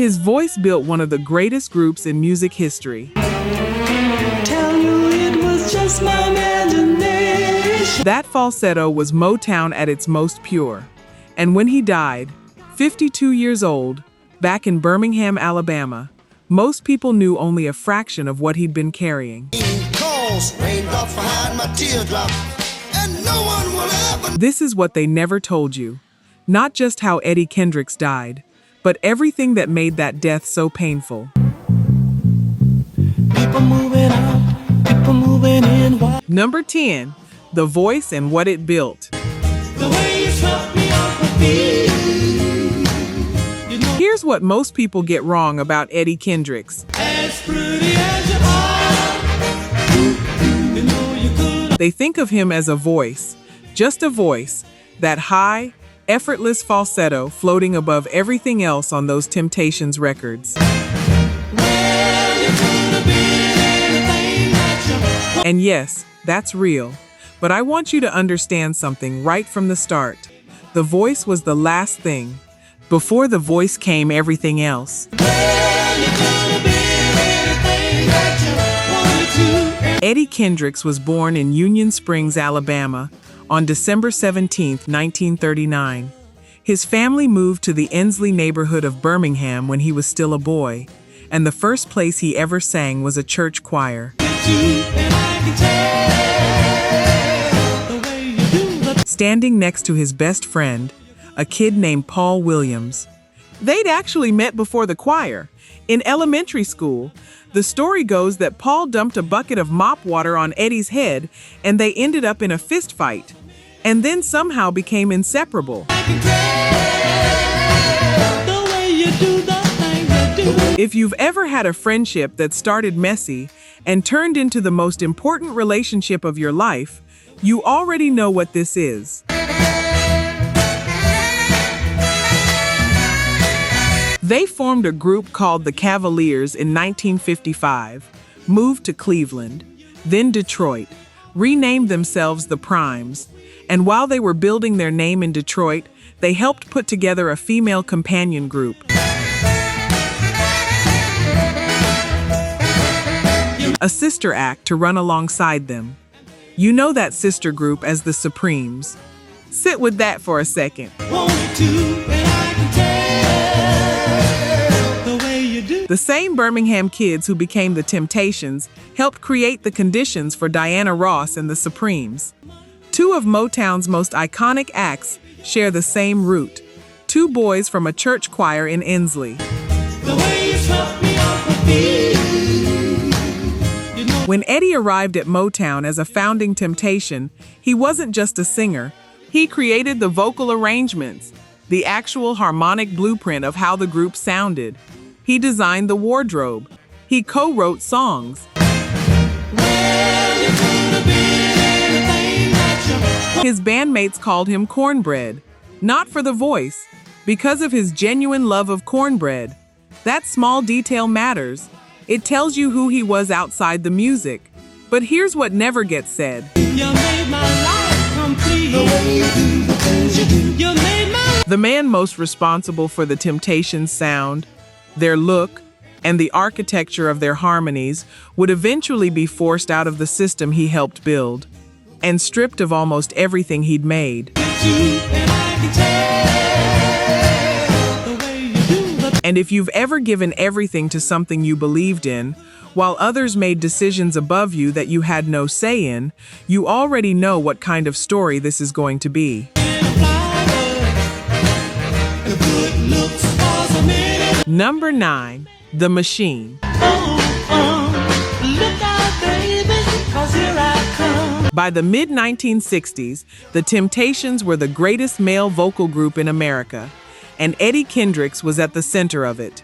His voice built one of the greatest groups in music history. Tell you it was just my imagination. That falsetto was Motown at its most pure. And when he died, 52 years old, back in Birmingham, Alabama, most people knew only a fraction of what he'd been carrying. This is what they never told you. Not just how Eddie Kendricks died, but everything that made that death so painful. People moving out, people moving in. Number 10, the voice and what it built. The way you struck me off my feet. Here's what most people get wrong about Eddie Kendricks. As pretty as you are, you know you could. They think of him as a voice, just a voice, that high, effortless falsetto floating above everything else on those Temptations records. And yes, that's real. But I want you to understand something right from the start. The voice was the last thing. Before the voice came everything else. Eddie Kendricks was born in Union Springs, Alabama, on December 17, 1939. His family moved to the Ensley neighborhood of Birmingham when he was still a boy, and the first place he ever sang was a church choir. Standing next to his best friend, a kid named Paul Williams. They'd actually met before the choir. In elementary school, the story goes that Paul dumped a bucket of mop water on Eddie's head, and they ended up in a fist fight, and then somehow became inseparable. If you've ever had a friendship that started messy and turned into the most important relationship of your life, you already know what this is. They formed a group called the Cavaliers in 1955, moved to Cleveland, then Detroit, renamed themselves the Primes, and while they were building their name in Detroit, they helped put together a female companion group. A sister act to run alongside them. You know that sister group as the Supremes. Sit with that for a second. The same Birmingham kids who became the Temptations helped create the conditions for Diana Ross and the Supremes. Two of Motown's most iconic acts share the same root. Two boys from a church choir in Ensley. When Eddie arrived at Motown as a founding Temptation, he wasn't just a singer. He created the vocal arrangements, the actual harmonic blueprint of how the group sounded. He designed the wardrobe. He co-wrote songs. His bandmates called him Cornbread, not for the voice, because of his genuine love of cornbread. That small detail matters. It tells you who he was outside the music. But here's what never gets said. You made my life complete. The way you do the things you do. You made my... The man most responsible for the Temptations' sound, their look, and the architecture of their harmonies would eventually be forced out of the system he helped build, and stripped of almost everything he'd made. And if you've ever given everything to something you believed in, while others made decisions above you that you had no say in, you already know what kind of story this is going to be. Number 9, The Machine. By the mid-1960s, the Temptations were the greatest male vocal group in America, and Eddie Kendricks was at the center of it.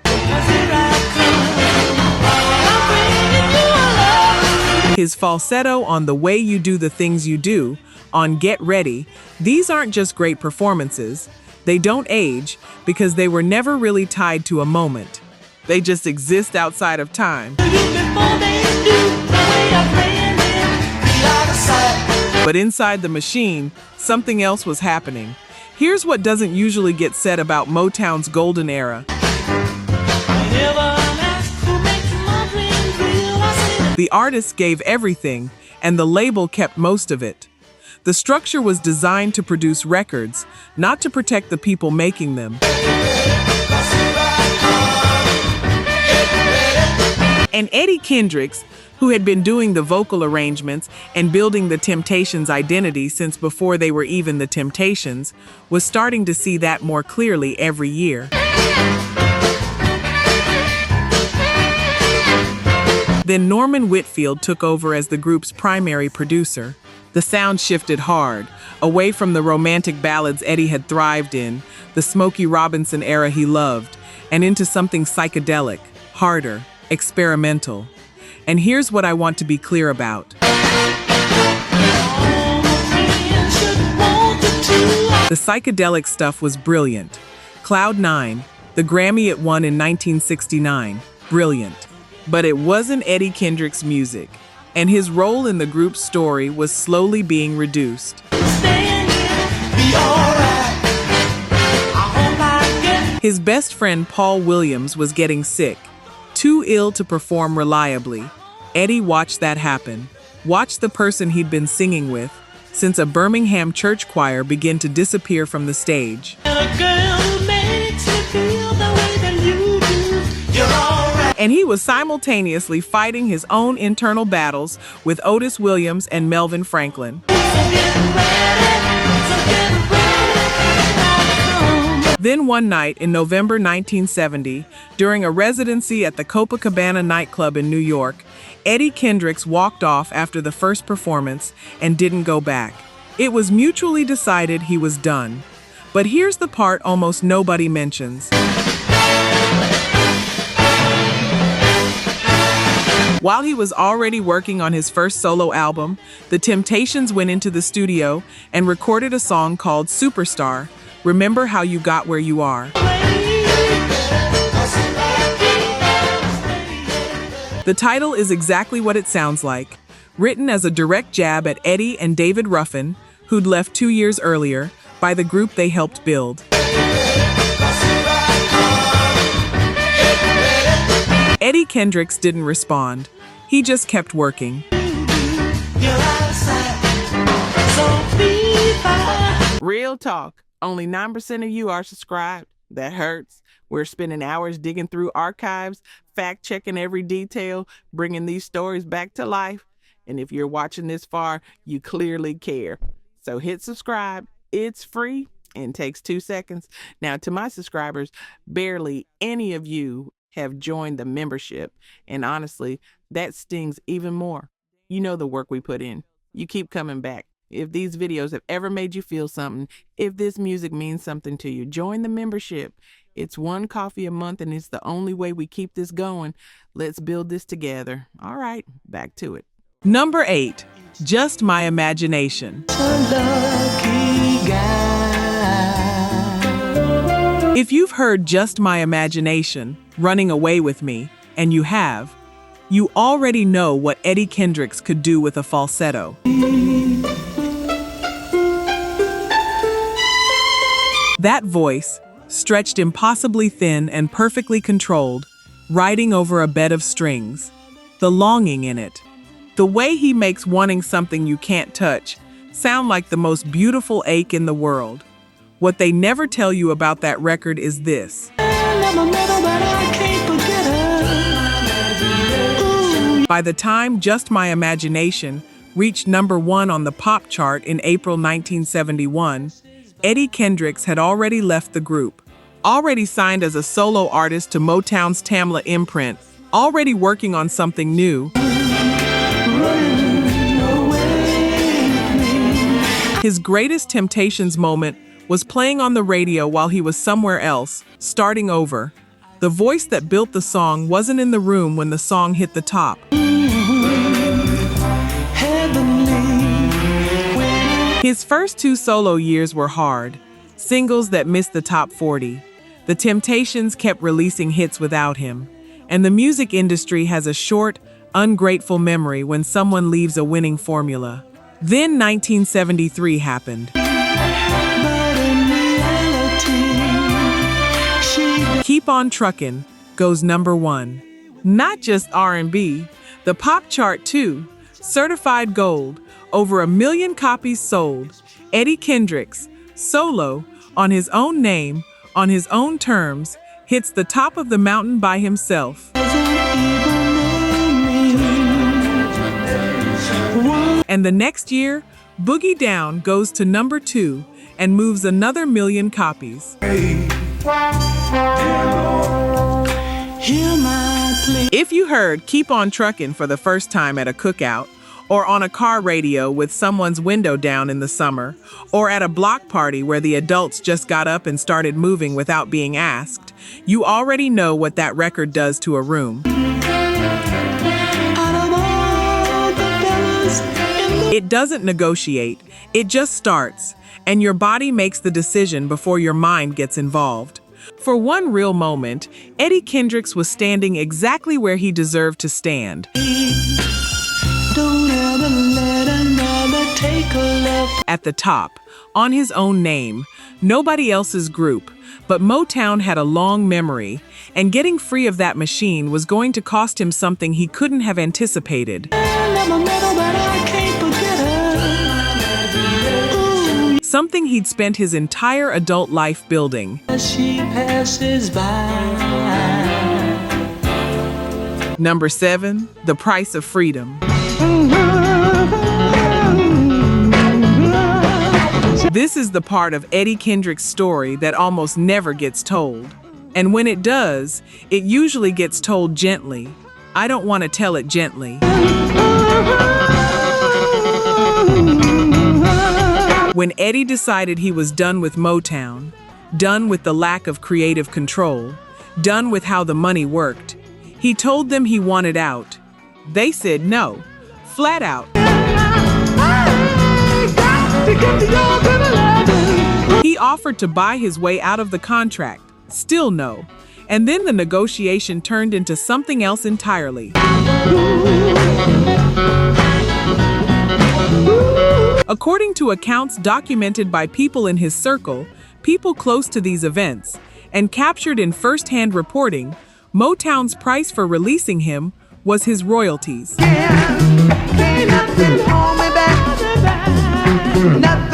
His falsetto on The Way You Do the Things You Do, on Get Ready, these aren't just great performances. They don't age because they were never really tied to a moment. They just exist outside of time. But inside the machine, something else was happening. Here's what doesn't usually get said about Motown's golden era. Never ask who makes my dreams real. I say The artists gave everything, and the label kept most of it. The structure was designed to produce records, not to protect the people making them. And Eddie Kendricks, who had been doing the vocal arrangements and building the Temptations' identity since before they were even the Temptations, was starting to see that more clearly every year. Then Norman Whitfield took over as the group's primary producer. The sound shifted hard, away from the romantic ballads Eddie had thrived in, the Smokey Robinson era he loved, and into something psychedelic, harder, experimental. And here's what I want to be clear about. The psychedelic stuff was brilliant. Cloud 9, the Grammy it won in 1969, brilliant. But it wasn't Eddie Kendricks' music, and his role in the group's story was slowly being reduced. His best friend Paul Williams was getting sick, too ill to perform reliably. Eddie watched that happen, watched the person he'd been singing with since a Birmingham church choir begin to disappear from the stage. And he was simultaneously fighting his own internal battles with Otis Williams and Melvin Franklin. Then one night in November 1970, during a residency at the Copacabana nightclub in New York, Eddie Kendricks walked off after the first performance and didn't go back. It was mutually decided he was done. But here's the part almost nobody mentions. While he was already working on his first solo album, the Temptations went into the studio and recorded a song called Superstar, Remember How You Got Where You Are. The title is exactly what it sounds like, written as a direct jab at Eddie and David Ruffin, who'd left 2 years earlier, by the group they helped build. Eddie Kendricks didn't respond. He just kept working. Real talk. Only 9% of you are subscribed. That hurts. We're spending hours digging through archives, fact-checking every detail, bringing these stories back to life. And if you're watching this far, you clearly care. So hit subscribe. It's free and takes 2 seconds. Now, to my subscribers, barely any of you have joined the membership. And honestly, that stings even more. You know the work we put in. You keep coming back. If these videos have ever made you feel something, if this music means something to you, join the membership. It's one coffee a month and it's the only way we keep this going. Let's build this together. All right, back to it. Number 8, Just My Imagination. If you've heard Just My Imagination, Running Away With Me, and you have, you already know what Eddie Kendricks could do with a falsetto. That voice, stretched impossibly thin and perfectly controlled, riding over a bed of strings. The longing in it. The way he makes wanting something you can't touch sound like the most beautiful ache in the world. What they never tell you about that record is this. By the time Just My Imagination reached number 1 on the pop chart in April 1971, Eddie Kendricks had already left the group, already signed as a solo artist to Motown's Tamla imprint, already working on something new. His greatest Temptations moment was playing on the radio while he was somewhere else, starting over. The voice that built the song wasn't in the room when the song hit the top. His first 2 solo years were hard, singles that missed the top 40. The Temptations kept releasing hits without him, and the music industry has a short, ungrateful memory when someone leaves a winning formula. Then 1973 happened. Keep On Truckin', goes number 1. Not just R&B, the pop chart too. Certified gold, over 1 million copies sold. Eddie Kendricks, solo, on his own name, on his own terms, hits the top of the mountain by himself. And the next year, Boogie Down goes to number 2 and moves another 1 million copies. If you heard Keep On Truckin' for the first time at a cookout, or on a car radio with someone's window down in the summer, or at a block party where the adults just got up and started moving without being asked, you already know what that record does to a room. It doesn't negotiate, it just starts, and your body makes the decision before your mind gets involved. For one real moment, Eddie Kendricks was standing exactly where he deserved to stand. Don't ever let another take a love. At the top, on his own name, nobody else's group, but Motown had a long memory, and getting free of that machine was going to cost him something he couldn't have anticipated. Something he'd spent his entire adult life building. She passes by. Number 7, the price of freedom. This is the part of Eddie Kendricks' story that almost never gets told. And when it does, it usually gets told gently. I don't want to tell it gently. When Eddie decided he was done with Motown, done with the lack of creative control, done with how the money worked, he told them he wanted out. They said no, flat out. He offered to buy his way out of the contract, still no. And then the negotiation turned into something else entirely. According to accounts documented by people in his circle, people close to these events, and captured in first-hand reporting, Motown's price for releasing him was his royalties.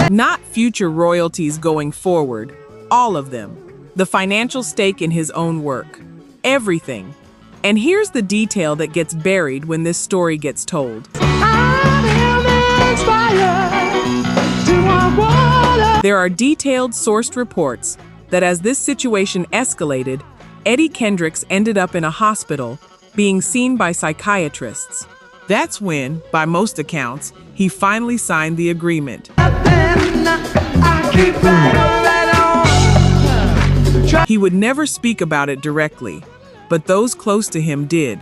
Not future royalties going forward, all of them. The financial stake in his own work. Everything. And here's the detail that gets buried when this story gets told. There are detailed sourced reports that as this situation escalated, Eddie Kendricks ended up in a hospital being seen by psychiatrists. That's when, by most accounts, he finally signed the agreement. He would never speak about it directly, but those close to him did.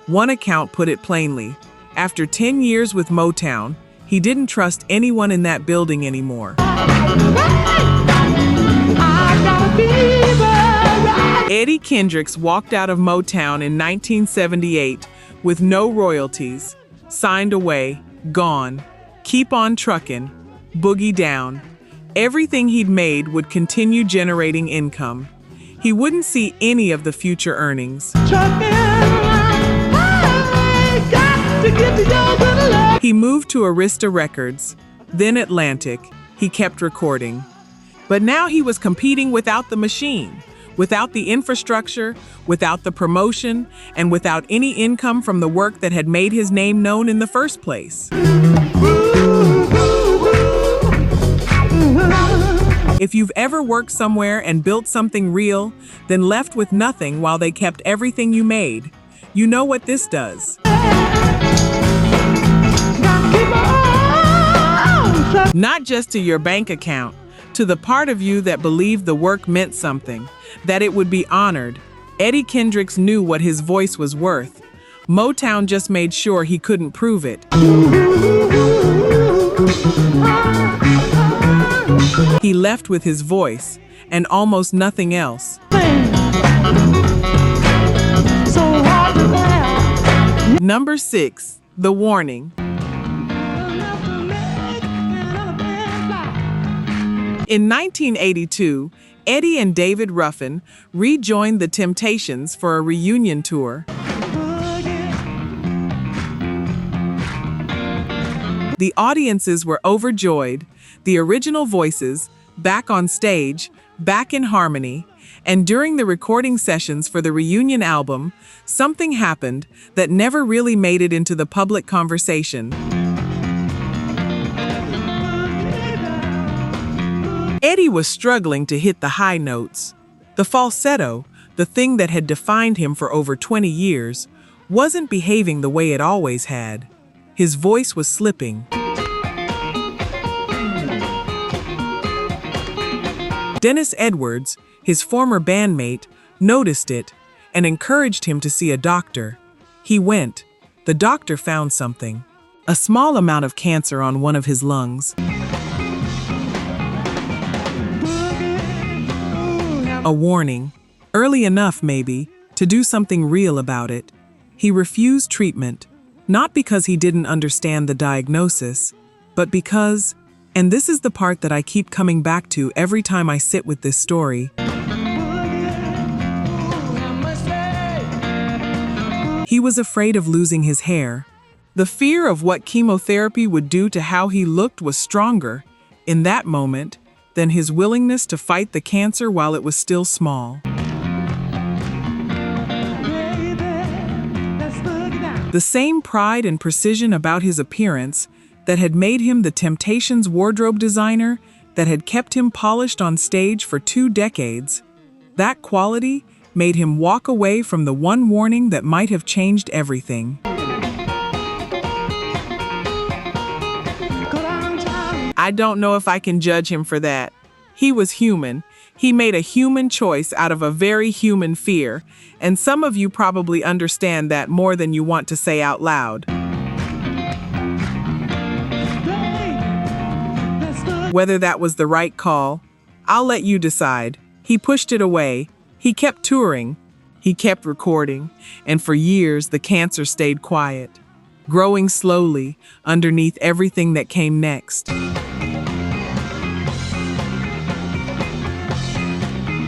One account put it plainly. After 10 years with Motown, he didn't trust anyone in that building anymore. Eddie Kendricks walked out of Motown in 1978 with no royalties, signed away, gone, keep on truckin', boogie down. Everything he'd made would continue generating income. He wouldn't see any of the future earnings. He moved to Arista Records, then Atlantic. He kept recording. But now he was competing without the machine, without the infrastructure, without the promotion, and without any income from the work that had made his name known in the first place. If you've ever worked somewhere and built something real, then left with nothing while they kept everything you made, you know what this does. Not just to your bank account, to the part of you that believed the work meant something, that it would be honored. Eddie Kendricks knew what his voice was worth. Motown just made sure he couldn't prove it. He left with his voice and almost nothing else. Number 6, The Warning. In 1982, Eddie and David Ruffin rejoined the Temptations for a reunion tour. The audiences were overjoyed, the original voices, back on stage, back in harmony, and during the recording sessions for the reunion album, something happened that never really made it into the public conversation. Eddie was struggling to hit the high notes. The falsetto, the thing that had defined him for over 20 years, wasn't behaving the way it always had. His voice was slipping. Dennis Edwards, his former bandmate, noticed it and encouraged him to see a doctor. He went. The doctor found something, a small amount of cancer on one of his lungs. A warning, early enough maybe, to do something real about it. He refused treatment, not because he didn't understand the diagnosis, but because, and this is the part that I keep coming back to every time I sit with this story, he was afraid of losing his hair. The fear of what chemotherapy would do to how he looked was stronger, in that moment, than his willingness to fight the cancer while it was still small. The same pride and precision about his appearance that had made him the Temptations' wardrobe designer, that had kept him polished on stage for 2 decades, that quality made him walk away from the one warning that might have changed everything. I don't know if I can judge him for that. He was human. He made a human choice out of a very human fear, and some of you probably understand that more than you want to say out loud. Whether that was the right call, I'll let you decide. He pushed it away. He kept touring. He kept recording, and for years the cancer stayed quiet, growing slowly underneath everything that came next.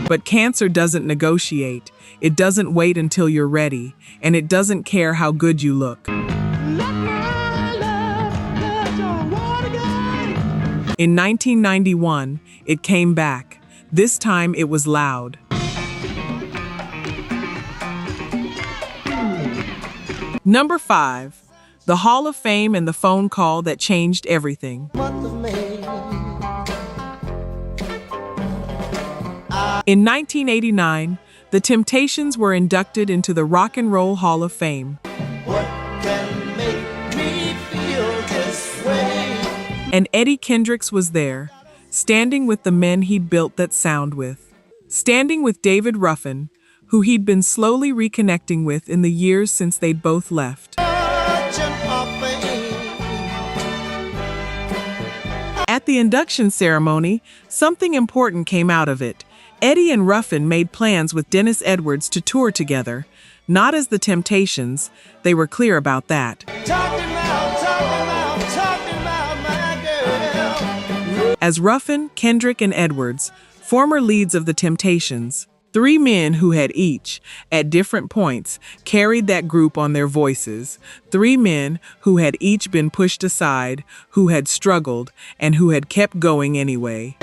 But cancer doesn't negotiate. It doesn't wait until you're ready, and it doesn't care how good you look. In 1991, it came back. This time it was loud. Number 5, the Hall of Fame and the phone call that changed everything. In 1989, the Temptations were inducted into the Rock and Roll Hall of Fame. What can make me feel this way? And Eddie Kendricks was there, standing with the men he'd built that sound with. Standing with David Ruffin, who he'd been slowly reconnecting with in the years since they'd both left. At the induction ceremony, something important came out of it. Eddie and Ruffin made plans with Dennis Edwards to tour together, not as the Temptations, they were clear about that. Talking about my girl. As Ruffin, Kendrick, and Edwards, former leads of the Temptations, 3 men who had each, at different points, carried that group on their voices. 3 men who had each been pushed aside, who had struggled, and who had kept going anyway.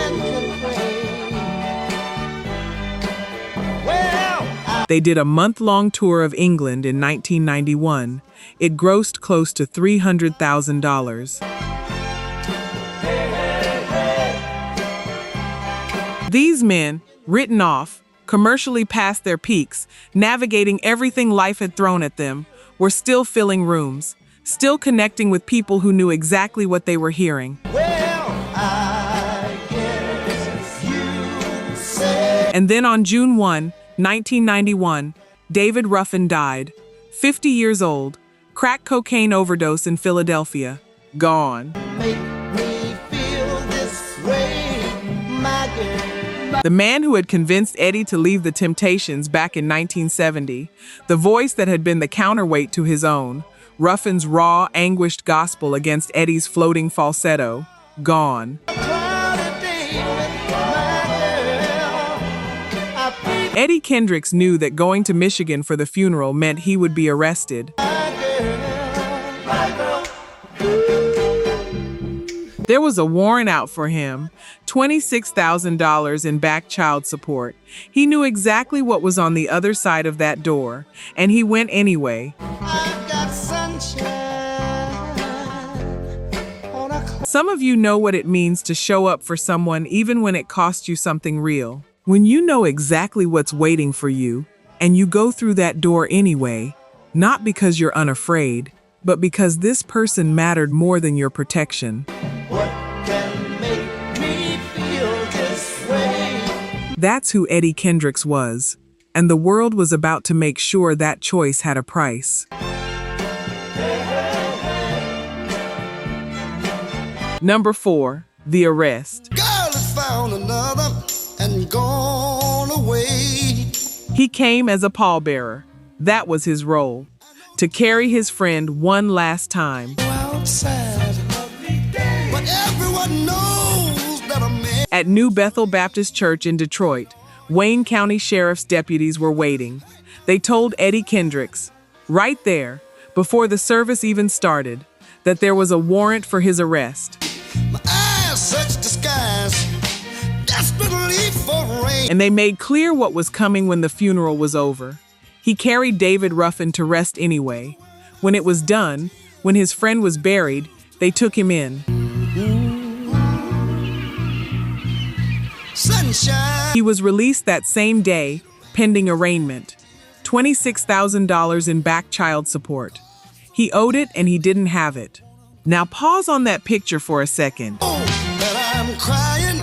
They did a month-long tour of England in 1991. It grossed close to $300,000. These men, written off, commercially past their peaks, navigating everything life had thrown at them, were still filling rooms, still connecting with people who knew exactly what they were hearing. Well, I guess you said. And then on June 1, 1991, David Ruffin died, 50 years old, crack cocaine overdose in Philadelphia, gone. Make me feel this way, my girl. The man who had convinced Eddie to leave the Temptations back in 1970, the voice that had been the counterweight to his own, Ruffin's raw, anguished gospel against Eddie's floating falsetto, gone. Eddie Kendricks knew that going to Michigan for the funeral meant he would be arrested. There was a warrant out for him, $26,000 in back child support. He knew exactly what was on the other side of that door, and he went anyway. Some of you know what it means to show up for someone even when it costs you something real. When you know exactly what's waiting for you, and you go through that door anyway, not because you're unafraid, but because this person mattered more than your protection. What can make me feel this way? That's who Eddie Kendricks was, and the world was about to make sure that choice had a price. Number 4, the arrest. Girl has found another and gone away. He came as a pallbearer. That was his role, to carry his friend one last time. Outside, but everyone knows that a man. At New Bethel Baptist Church in Detroit, Wayne County Sheriff's deputies were waiting. They told Eddie Kendricks, right there, before the service even started, that there was a warrant for his arrest. My eyes search the skies, desperately for rain. And they made clear what was coming when the funeral was over. He carried David Ruffin to rest anyway. When it was done, when his friend was buried, they took him in. Sunshine. He was released that same day, pending arraignment. $26,000 in back child support. He owed it and he didn't have it. Now pause on that picture for a second. Oh, that I'm crying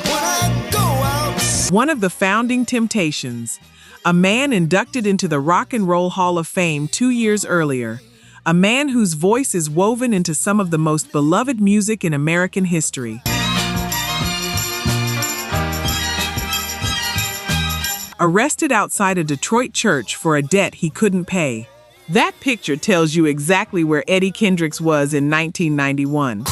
when I go out. One of the founding Temptations, a man inducted into the Rock and Roll Hall of Fame 2 years earlier, a man whose voice is woven into some of the most beloved music in American history. Arrested outside a Detroit church for a debt he couldn't pay. That picture tells you exactly where Eddie Kendricks was in 1991.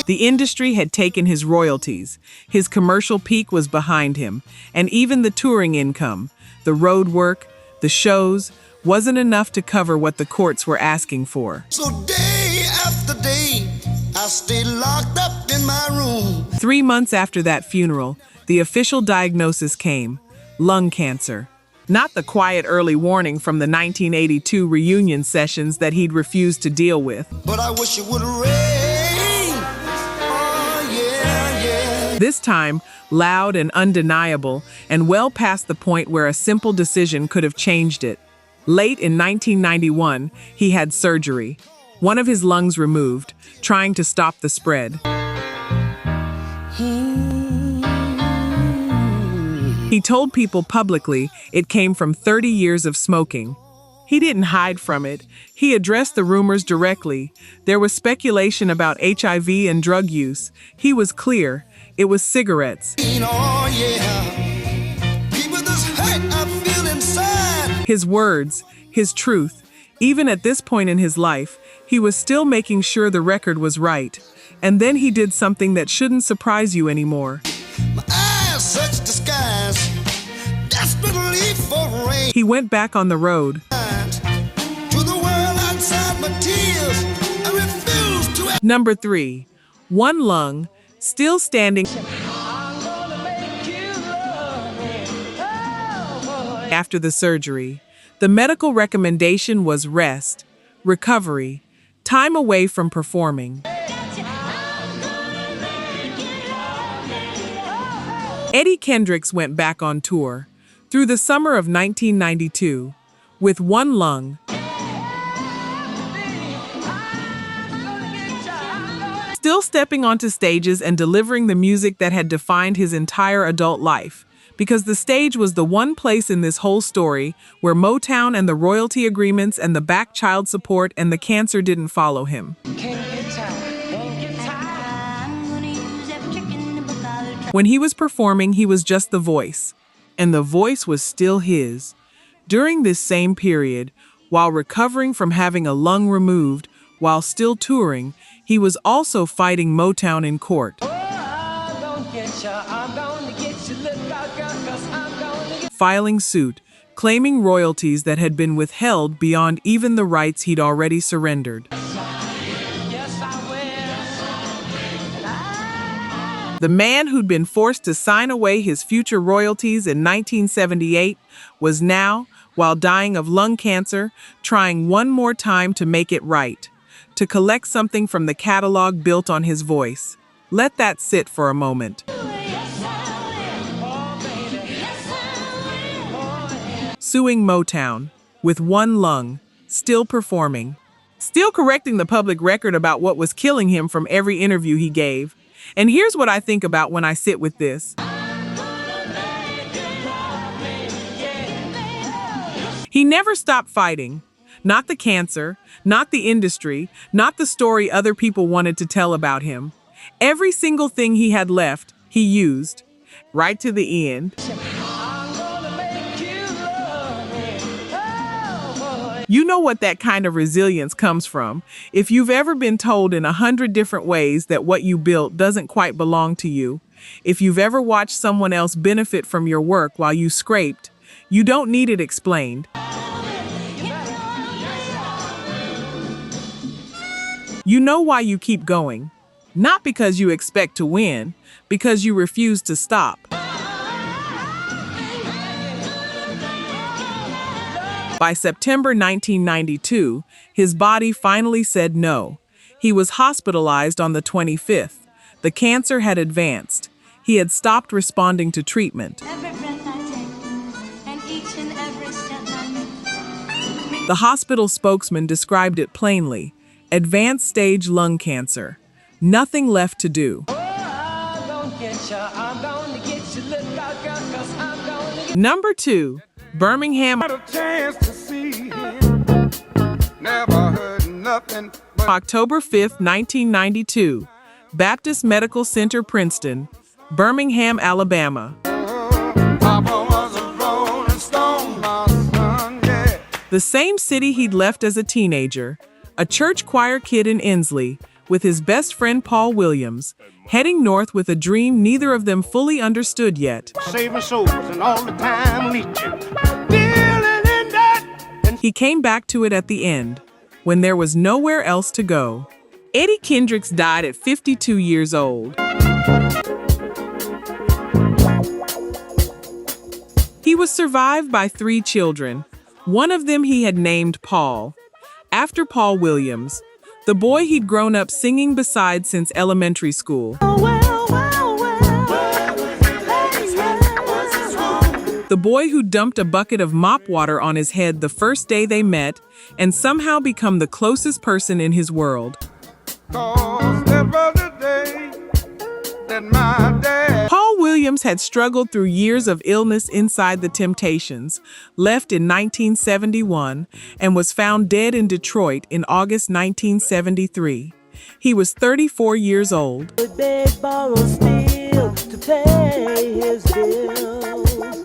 The industry had taken his royalties. His commercial peak was behind him, and even the touring income, the road work, the shows, wasn't enough to cover what the courts were asking for. So day after day, I stayed locked up in my room. 3 months after that funeral, the official diagnosis came: lung cancer. Not the quiet early warning from the 1982 reunion sessions that he'd refused to deal with. But I wish it would rain. Oh, yeah. This time, loud and undeniable, and well past the point where a simple decision could have changed it. Late in 1991, he had surgery. One of his lungs removed, trying to stop the spread. He told people publicly it came from 30 years of smoking. He didn't hide from it. He addressed the rumors directly. There was speculation about HIV and drug use. He was clear. It was cigarettes. Oh, yeah. People, this hurt I feel inside. His words, his truth. Even at this point in his life, he was still making sure the record was right. And then he did something that shouldn't surprise you anymore. My eyes search the skies, desperately for rain. He went back on the road. To the world outside my tears, I refuse to. Number 3, one lung, still standing after the surgery. The medical recommendation was rest, recovery, time away from performing. Eddie Kendricks went back on tour through the summer of 1992 with one lung. Still stepping onto stages and delivering the music that had defined his entire adult life, because the stage was the one place in this whole story where Motown and the royalty agreements and the back child support and the cancer didn't follow him. When he was performing, he was just the voice, and the voice was still his. During this same period, while recovering from having a lung removed, while still touring, he was also fighting Motown in court. Filing suit, claiming royalties that had been withheld beyond even the rights he'd already surrendered. The man who'd been forced to sign away his future royalties in 1978 was now, while dying of lung cancer, trying one more time to make it right, to collect something from the catalog built on his voice. Let that sit for a moment. Suing Motown, with one lung, still performing, still correcting the public record about what was killing him from every interview he gave. And here's what I think about when I sit with this. He never stopped fighting. Not the cancer, not the industry, not the story other people wanted to tell about him. Every single thing he had left, he used, right to the end. You know what that kind of resilience comes from. If you've ever been told in 100 different ways that what you built doesn't quite belong to you, if you've ever watched someone else benefit from your work while you scraped, you don't need it explained. You know why you keep going. Not because you expect to win, because you refuse to stop. By September 1992, his body finally said no. He was hospitalized on the 25th. The cancer had advanced. He had stopped responding to treatment. The hospital spokesman described it plainly: advanced stage lung cancer. Nothing left to do. Number 2, Birmingham. October 5th, 1992. Baptist Medical Center, Princeton, Birmingham, Alabama. The same city he'd left as a teenager, a church choir kid in Inslee, with his best friend Paul Williams, heading north with a dream neither of them fully understood yet. Saving souls and all the time leeching. He came back to it at the end, when there was nowhere else to go. Eddie Kendricks died at 52 years old. He was survived by 3 children. One of them he had named Paul, after Paul Williams, the boy he'd grown up singing beside since elementary school. The boy who dumped a bucket of mop water on his head the first day they met and somehow become the closest person in his world. Paul Williams had struggled through years of illness inside the Temptations, left in 1971, and was found dead in Detroit in August 1973. He was 34 years old.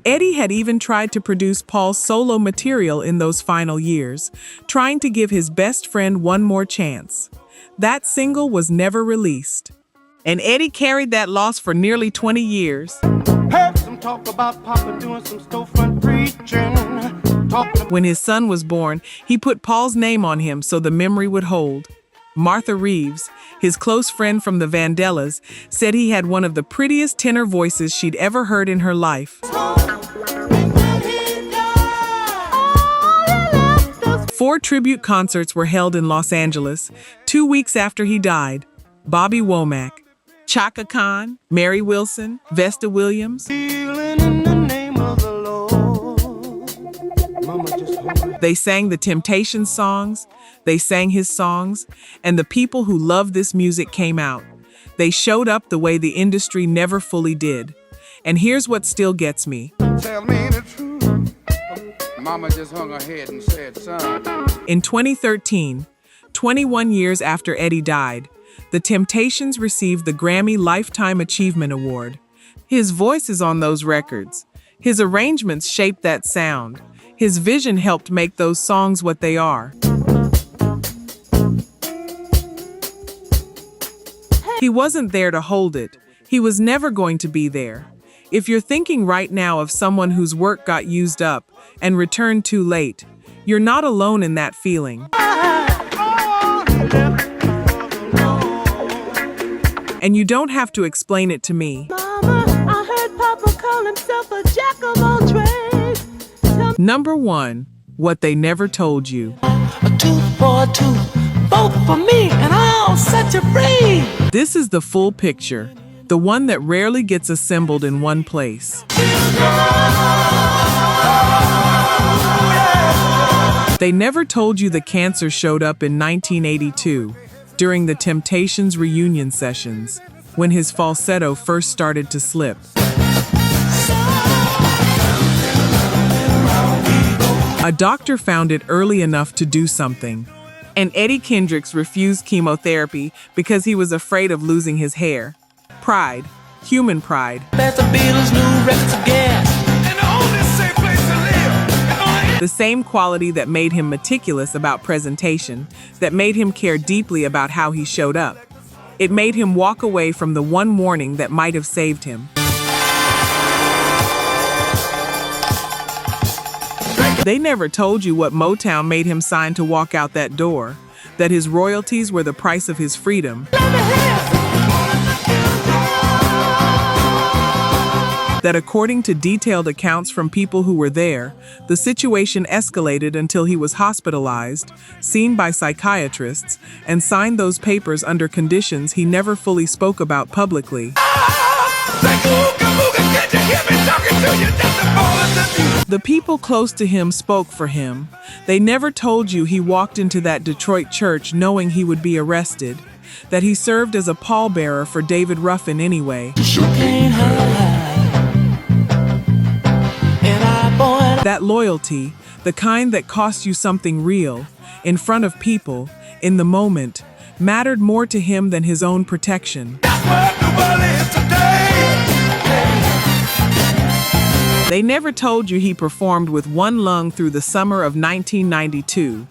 Eddie had even tried to produce Paul's solo material in those final years, trying to give his best friend one more chance. That single was never released. And Eddie carried that loss for nearly 20 years. Heard some talk about Papa doing some storefront preaching. When his son was born, he put Paul's name on him so the memory would hold. Martha Reeves, his close friend from the Vandellas, said he had one of the prettiest tenor voices she'd ever heard in her life. 4 tribute concerts were held in Los Angeles 2 weeks after he died. Bobby Womack, Chaka Khan, Mary Wilson, Vesta Williams. They sang the Temptations songs, they sang his songs, and the people who loved this music came out. They showed up the way the industry never fully did. And here's what still gets me. Tell me the truth. Mama just hung her head and said, son. In 2013, 21 years after Eddie died, the Temptations received the Grammy Lifetime Achievement Award. His voice is on those records. His arrangements shaped that sound. His vision helped make those songs what they are. He wasn't there to hold it. He was never going to be there. If you're thinking right now of someone whose work got used up and returned too late, you're not alone in that feeling. And you don't have to explain it to me. Mama, I heard Papa call himself a jack of all trades. Number 1, what they never told you. A tooth for a tooth, vote for me, and I'll set you free. This is the full picture, the one that rarely gets assembled in one place. They never told you the cancer showed up in 1982, during the Temptations reunion sessions, when his falsetto first started to slip. A doctor found it early enough to do something, and Eddie Kendricks refused chemotherapy because he was afraid of losing his hair. Pride, human pride. That's the Beatles' new records of gas. And the only safe place to live. The same quality that made him meticulous about presentation, that made him care deeply about how he showed up. It made him walk away from the one warning that might have saved him. They never told you what Motown made him sign to walk out that door, that his royalties were the price of his freedom. That according to detailed accounts from people who were there, the situation escalated until he was hospitalized, seen by psychiatrists, and signed those papers under conditions he never fully spoke about publicly. The people close to him spoke for him. They never told you he walked into that Detroit church knowing he would be arrested, that he served as a pallbearer for David Ruffin anyway. That loyalty, the kind that cost you something real, in front of people, in the moment, mattered more to him than his own protection. They never told you he performed with one lung through the summer of 1992,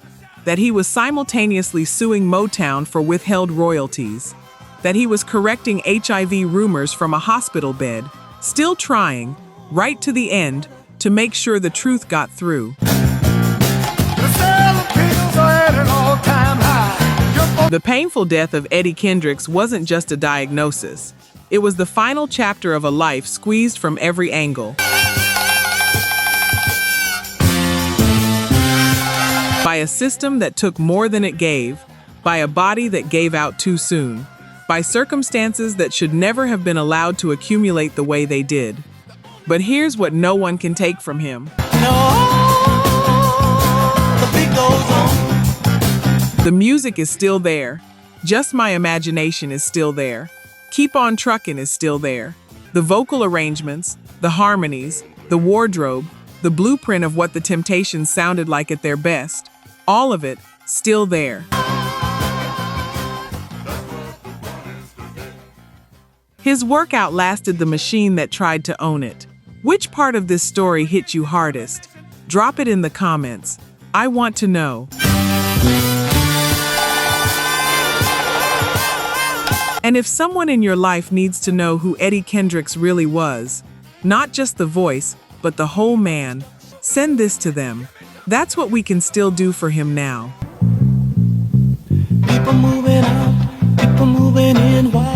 that he was simultaneously suing Motown for withheld royalties, that he was correcting HIV rumors from a hospital bed, still trying, right to the end, to make sure the truth got through. The painful death of Eddie Kendricks wasn't just a diagnosis. It was the final chapter of a life squeezed from every angle. By a system that took more than it gave, by a body that gave out too soon, by circumstances that should never have been allowed to accumulate the way they did. But here's what no one can take from him. The music is still there. Just My Imagination is still there. Keep On Truckin' is still there. The vocal arrangements, the harmonies, the wardrobe, the blueprint of what the Temptations sounded like at their best, all of it still there. His work outlasted the machine that tried to own it. Which part of this story hit you hardest? Drop it in the comments. I want to know. And if someone in your life needs to know who Eddie Kendricks really was, not just the voice, but the whole man, send this to them. That's what we can still do for him now. People moving out, people moving in. Why?